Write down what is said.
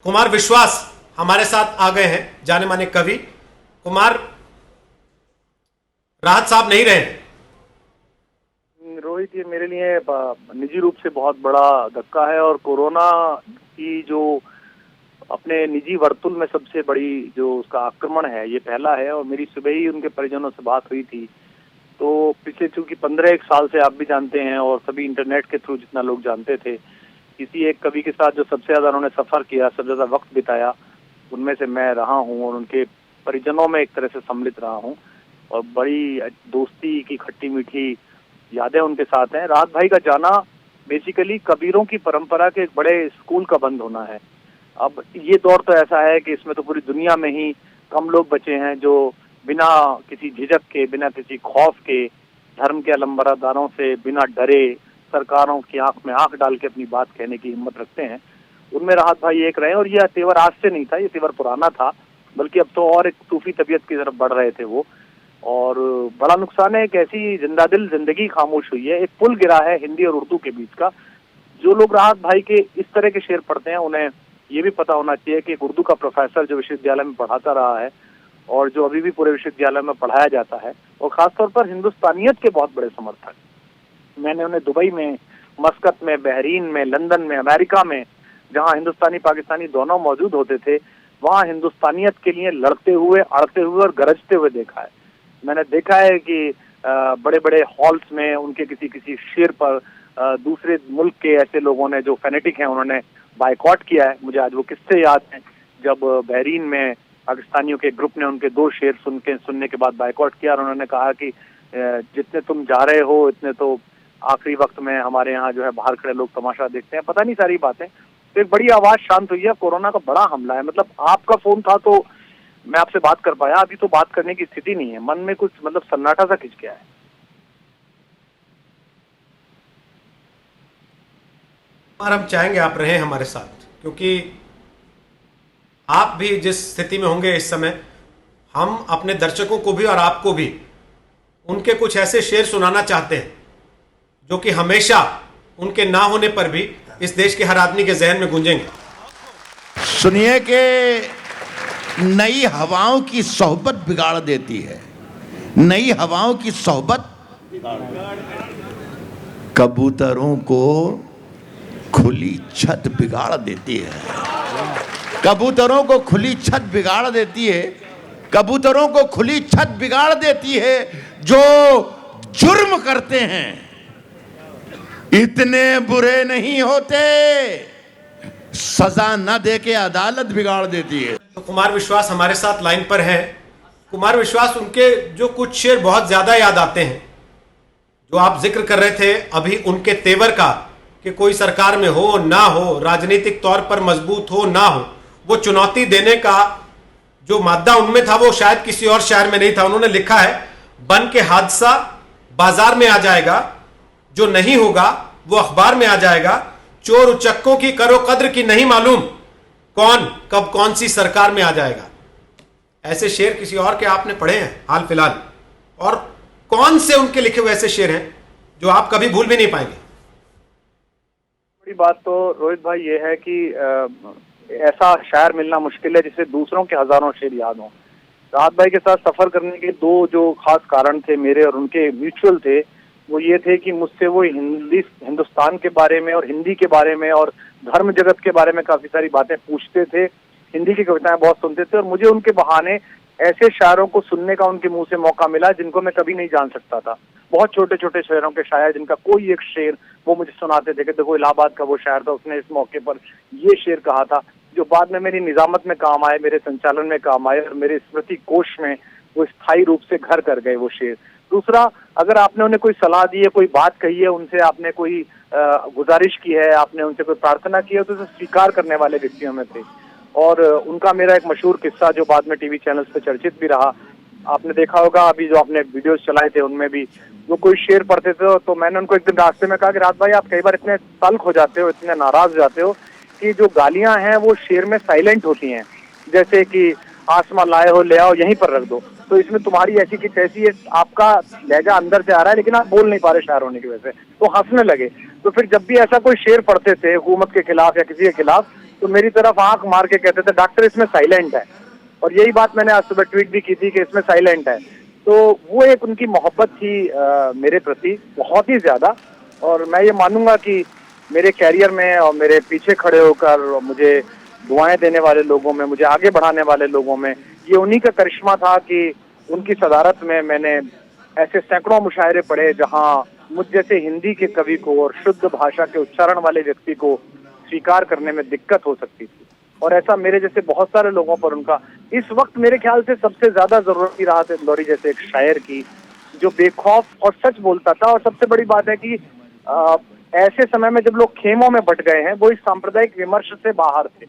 कुमार विश्वास हमारे साथ आ गए हैं, जाने माने कवि। कुमार, राहत साहब नहीं रहे। रोहित, ये मेरे लिए निजी रूप से बहुत बड़ा धक्का है और कोरोना की जो अपने निजी वर्तुल में सबसे बड़ी जो उसका आक्रमण है, ये पहला है। और मेरी सुबह ही उनके परिजनों से बात हुई थी, तो पिछले चूंकि 15 साल से आप भी जानते हैं और सभी इंटरनेट के थ्रू जितना लोग जानते थे, किसी एक कवि के साथ जो सबसे ज्यादा उन्होंने सफर किया, सबसे ज्यादा वक्त बिताया, उनमें से मैं रहा हूँ और उनके परिजनों में एक तरह से सम्मिलित रहा हूँ और बड़ी दोस्ती की खट्टी मीठी यादें उनके साथ हैं। राहत भाई का जाना बेसिकली कबीरों की परंपरा के एक बड़े स्कूल का बंद होना है। अब ये दौर तो ऐसा है कि इसमें तो पूरी दुनिया में ही कम लोग बचे हैं जो बिना किसी झिझक के, बिना किसी खौफ के, धर्म के अलंबरदारों से बिना डरे, सरकारों की आंख में आंख डाल के अपनी बात कहने की हिम्मत रखते हैं। उनमें राहत भाई एक रहे और यह तेवर आज से नहीं था, ये तेवर पुराना था, बल्कि अब तो और एक सूफी तबीयत की तरफ बढ़ रहे थे वो। और बड़ा नुकसान है, एक ऐसी जिंदादिल जिंदगी खामोश हुई है, एक पुल गिरा है हिंदी और उर्दू के बीच का। जो लोग राहत भाई के इस तरह के शेर पढ़ते हैं, उन्हें ये भी पता होना चाहिए कि एक उर्दू का प्रोफेसर जो विश्वविद्यालय में पढ़ाता रहा है और जो अभी भी पूरे विश्वविद्यालय में पढ़ाया जाता है, और खासतौर पर हिंदुस्तानियत के बहुत बड़े समर्थक। मैंने उन्हें दुबई में, मस्कत में, बहरीन में, लंदन में, अमेरिका में, जहां हिंदुस्तानी पाकिस्तानी दोनों मौजूद होते थे, वहां हिंदुस्तानियत के लिए लड़ते हुए, अड़ते हुए और गरजते हुए देखा है। मैंने देखा है कि बड़े बड़े हॉल्स में उनके किसी किसी शेर पर दूसरे मुल्क के ऐसे लोगों ने जो फेनेटिक हैं, उन्होंने बायकॉट किया है। मुझे आज वो किस्से याद हैं जब बहरीन में पाकिस्तानियों के ग्रुप ने उनके 2 शेर सुनने के बाद बायकॉट किया और उन्होंने कहा कि जितने तुम जा रहे हो इतने तो आखिरी वक्त में हमारे यहाँ जो है बाहर खड़े लोग तमाशा देखते हैं। पता नहीं सारी बातें। तो एक बड़ी आवाज शांत हुई है। कोरोना का बड़ा हमला है। मतलब आपका फोन था तो मैं आपसे बात कर पाया, अभी तो बात करने की स्थिति नहीं है। मन में कुछ मतलब सन्नाटा सा खिंच गया है। और हम चाहेंगे आप रहें हमारे साथ, क्योंकि आप भी जिस स्थिति में होंगे इस समय, हम अपने दर्शकों को भी और आपको भी उनके कुछ ऐसे शेर सुनाना चाहते हैं जो कि हमेशा उनके ना होने पर भी इस देश के हर आदमी के जहन में गूंजेंगे। सुनिए कि नई हवाओं की सोहबत बिगाड़ देती है, नई हवाओं की सोहबत कबूतरों को खुली छत बिगाड़ देती है, कबूतरों को खुली छत बिगाड़ देती है, कबूतरों को खुली छत बिगाड़ देती है। जो जुर्म करते हैं इतने बुरे नहीं होते, सजा न दे के अदालत बिगाड़ देती है। तो कुमार विश्वास हमारे साथ लाइन पर है। कुमार विश्वास, उनके जो कुछ शेर बहुत ज्यादा याद आते हैं, जो आप जिक्र कर रहे थे अभी उनके तेवर का, कि कोई सरकार में हो ना हो, राजनीतिक तौर पर मजबूत हो ना हो, वो चुनौती देने का जो मादा उनमें था वो शायद किसी और शायर में नहीं था। उन्होंने लिखा है, बन के हादसा बाजार में आ जाएगा, जो नहीं होगा वो अखबार में आ जाएगा, चोर उचक्कों की करो कद्र की नहीं मालूम, कौन कब कौन सी सरकार में आ जाएगा। ऐसे शेर किसी और के आपने पढ़े हैं हाल फिलहाल? और कौन से उनके लिखे हुए ऐसे शेर हैं जो आप कभी भूल भी नहीं पाएंगे? बड़ी बात तो रोहित भाई ये है कि ऐसा शायर मिलना मुश्किल है जिसे दूसरों के हजारों शेर याद हों। राहत भाई के साथ सफर करने के 2 जो खास कारण थे मेरे और उनके, म्यूचुअल थे। वो ये थे कि मुझसे वो हिंदुस्तान के बारे में और हिंदी के बारे में और धर्म जगत के बारे में काफी सारी बातें पूछते थे। हिंदी की कविताएं बहुत सुनते थे और मुझे उनके बहाने ऐसे शायरों को सुनने का उनके मुंह से मौका मिला जिनको मैं कभी नहीं जान सकता था। बहुत छोटे छोटे शायरों के शायर जिनका कोई एक शेर वो मुझे सुनाते थे कि देखो इलाहाबाद का वो शायर था, उसने इस मौके पर ये शेर कहा था, जो बाद में मेरी निजामत में काम आए, मेरे संचालन में काम आए और मेरे स्मृति कोश में वो स्थायी रूप से घर कर गए वो शेर। दूसरा, अगर आपने उन्हें कोई सलाह दी है, कोई बात कही है, उनसे आपने कोई गुजारिश की है, आपने उनसे कोई प्रार्थना की है, तो उसे स्वीकार करने वाले व्यक्तियों में थे। और उनका मेरा एक मशहूर किस्सा जो बाद में टीवी चैनल्स पे चर्चित भी रहा, आपने देखा होगा अभी जो आपने वीडियोस चलाए थे उनमें भी वो कोई शेर पढ़ते थे, तो मैंने उनको एक दिन रास्ते में कहा कि राहत भाई, आप कई बार इतने तल्ख हो जाते हो, इतने नाराज हो जाते हो कि जो गालियां हैं वो शेर में साइलेंट होती हैं, जैसे कि आसमां लाए हो ले आओ यहीं पर रख दो। तो इसमें तुम्हारी ऐसी की तैसी है, आपका लहजा अंदर से आ रहा है लेकिन आप बोल नहीं पा रहे शायर होने की वजह से। तो हंसने लगे। तो फिर जब भी ऐसा कोई शेर पढ़ते थे हुकूमत के खिलाफ या किसी के खिलाफ, तो मेरी तरफ आंख मार के कहते थे डॉक्टर इसमें साइलेंट है, और यही बात मैंने आज सुबह ट्वीट भी की थी कि इसमें साइलेंट है। तो वो एक उनकी मोहब्बत थी मेरे प्रति बहुत ही ज्यादा, और मैं ये मानूंगा कि मेरे कैरियर में और मेरे पीछे खड़े होकर मुझे दुआएं देने वाले लोगों में, मुझे आगे बढ़ाने वाले लोगों में, ये उन्हीं का करिश्मा था कि उनकी सदारत में मैंने ऐसे सैकड़ों मुशायरे पढ़े जहां मुझ जैसे हिंदी के कवि को और शुद्ध भाषा के उच्चारण वाले व्यक्ति को स्वीकार करने में दिक्कत हो सकती थी, और ऐसा मेरे जैसे बहुत सारे लोगों पर उनका इस वक्त मेरे ख्याल से सबसे ज्यादा जरूरत की राहत इंदौरी जैसे एक शायर की, जो बेखौफ और सच बोलता था। और सबसे बड़ी बात है कि ऐसे समय में जब लोग खेमों में बट गए हैं, वो इस सांप्रदायिक विमर्श से बाहर थे।